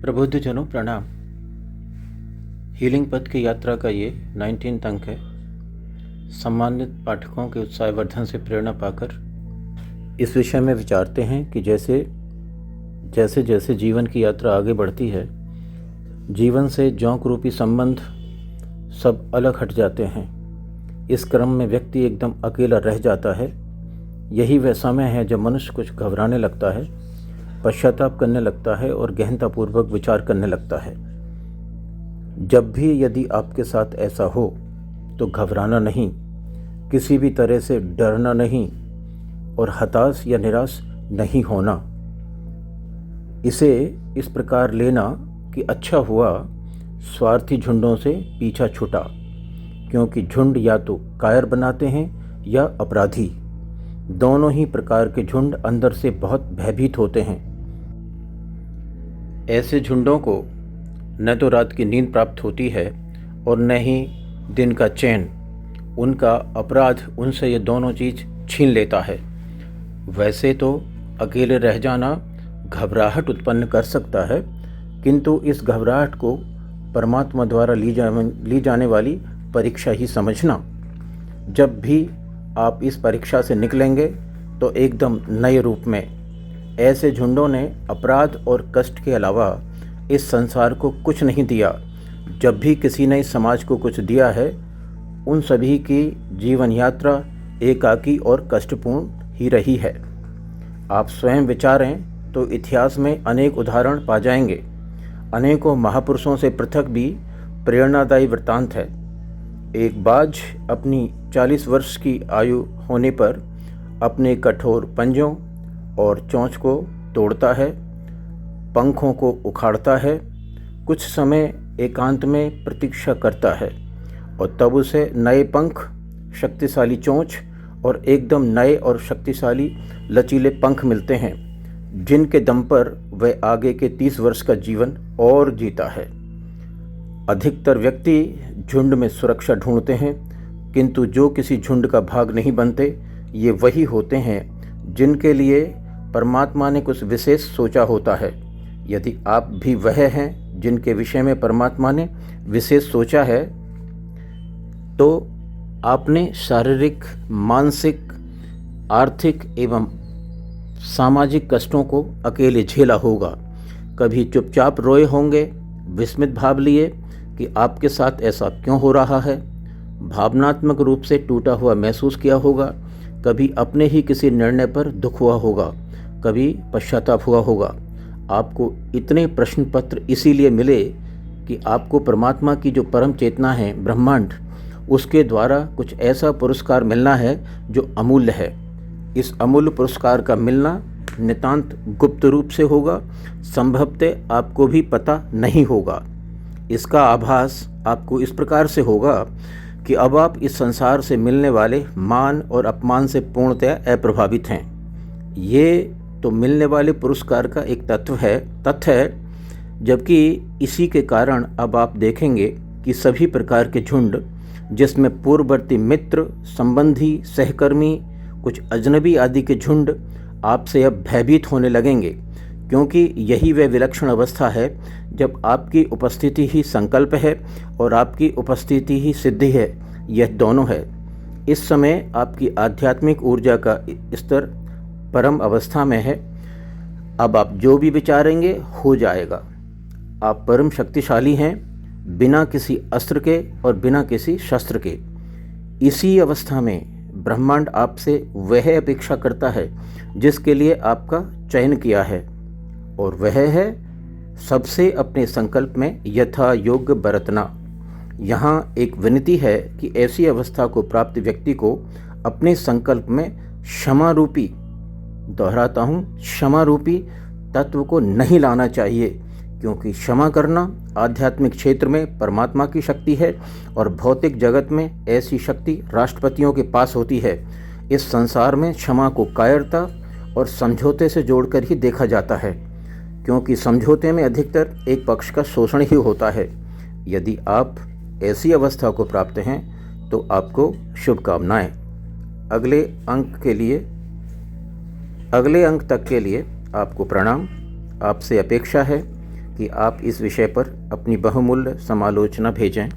प्रबुद्धजनों प्रणाम। हीलिंग पथ की यात्रा का ये 19 अंक है। सम्मानित पाठकों के उत्साहवर्धन से प्रेरणा पाकर इस विषय में विचारते हैं कि जैसे जैसे जीवन की यात्रा आगे बढ़ती है, जीवन से जोंक रूपी संबंध सब अलग हट जाते हैं। इस क्रम में व्यक्ति एकदम अकेला रह जाता है। यही वह समय है जब मनुष्य कुछ घबराने लगता है, पश्चाताप करने लगता है और गहनतापूर्वक विचार करने लगता है। जब भी यदि आपके साथ ऐसा हो तो घबराना नहीं, किसी भी तरह से डरना नहीं और हताश या निराश नहीं होना। इसे इस प्रकार लेना कि अच्छा हुआ स्वार्थी झुंडों से पीछा छूटा, क्योंकि झुंड या तो कायर बनाते हैं या अपराधी। दोनों ही प्रकार के झुंड अंदर से बहुत भयभीत होते हैं। ऐसे झुंडों को न तो रात की नींद प्राप्त होती है और न ही दिन का चैन। उनका अपराध उनसे ये दोनों चीज़ छीन लेता है। वैसे तो अकेले रह जाना घबराहट उत्पन्न कर सकता है, किंतु इस घबराहट को परमात्मा द्वारा ली जाने वाली परीक्षा ही समझना। जब भी आप इस परीक्षा से निकलेंगे तो एकदम नए रूप में। ऐसे झुंडों ने अपराध और कष्ट के अलावा इस संसार को कुछ नहीं दिया। जब भी किसी ने इस समाज को कुछ दिया है, उन सभी की जीवन यात्रा एकाकी और कष्टपूर्ण ही रही है। आप स्वयं विचारें तो इतिहास में अनेक उदाहरण पा जाएंगे। अनेकों महापुरुषों से पृथक भी प्रेरणादायी वृत्तांत है। एक बाज अपनी 40 वर्ष की आयु होने पर अपने कठोर पंजों और चोंच को तोड़ता है, पंखों को उखाड़ता है, कुछ समय एकांत में प्रतीक्षा करता है और तब उसे नए पंख, शक्तिशाली चोंच और एकदम नए और शक्तिशाली लचीले पंख मिलते हैं, जिनके दम पर वह आगे के 30 वर्ष का जीवन और जीता है। अधिकतर व्यक्ति झुंड में सुरक्षा ढूंढते हैं, किंतु जो किसी झुंड का भाग नहीं बनते, ये वही होते हैं जिनके लिए परमात्मा ने कुछ विशेष सोचा होता है। यदि आप भी वह हैं जिनके विषय में परमात्मा ने विशेष सोचा है, तो आपने शारीरिक, मानसिक, आर्थिक एवं सामाजिक कष्टों को अकेले झेला होगा। कभी चुपचाप रोए होंगे, विस्मित भाव लिए कि आपके साथ ऐसा क्यों हो रहा है। भावनात्मक रूप से टूटा हुआ महसूस किया होगा। कभी अपने ही किसी निर्णय पर दुख हुआ होगा, कभी पश्चाताप हुआ होगा। आपको इतने प्रश्न पत्र इसीलिए मिले कि आपको परमात्मा की जो परम चेतना है, ब्रह्मांड, उसके द्वारा कुछ ऐसा पुरस्कार मिलना है जो अमूल्य है। इस अमूल्य पुरस्कार का मिलना नितांत गुप्त रूप से होगा, संभवतः आपको भी पता नहीं होगा। इसका आभास आपको इस प्रकार से होगा कि अब आप इस संसार से मिलने वाले मान और अपमान से पूर्णतया अप्रभावित हैं। ये तो मिलने वाले पुरस्कार का एक तथ्य है, जबकि इसी के कारण अब आप देखेंगे कि सभी प्रकार के झुंड, जिसमें पूर्ववर्ती मित्र, संबंधी, सहकर्मी, कुछ अजनबी आदि के झुंड आपसे अब भयभीत होने लगेंगे, क्योंकि यही वह विलक्षण अवस्था है जब आपकी उपस्थिति ही संकल्प है और आपकी उपस्थिति ही सिद्धि है। यह दोनों है। इस समय आपकी आध्यात्मिक ऊर्जा का स्तर परम अवस्था में है। अब आप जो भी विचारेंगे हो जाएगा। आप परम शक्तिशाली हैं, बिना किसी अस्त्र के और बिना किसी शस्त्र के। इसी अवस्था में ब्रह्मांड आपसे वह अपेक्षा करता है जिसके लिए आपका चयन किया है, और वह है सबसे अपने संकल्प में यथा योग्य बरतना। यहाँ एक विनती है कि ऐसी अवस्था को प्राप्त व्यक्ति को अपने संकल्प में क्षमा रूपी, दोहराता हूँ, क्षमा रूपी तत्व को नहीं लाना चाहिए, क्योंकि क्षमा करना आध्यात्मिक क्षेत्र में परमात्मा की शक्ति है और भौतिक जगत में ऐसी शक्ति राष्ट्रपतियों के पास होती है। इस संसार में क्षमा को कायरता और समझौते से जोड़कर ही देखा जाता है, क्योंकि समझौते में अधिकतर एक पक्ष का शोषण ही होता है। यदि आप ऐसी अवस्था को प्राप्त हैं तो आपको शुभकामनाएं। अगले अंक तक के लिए आपको प्रणाम। आपसे अपेक्षा है कि आप इस विषय पर अपनी बहुमूल्य समालोचना भेजें।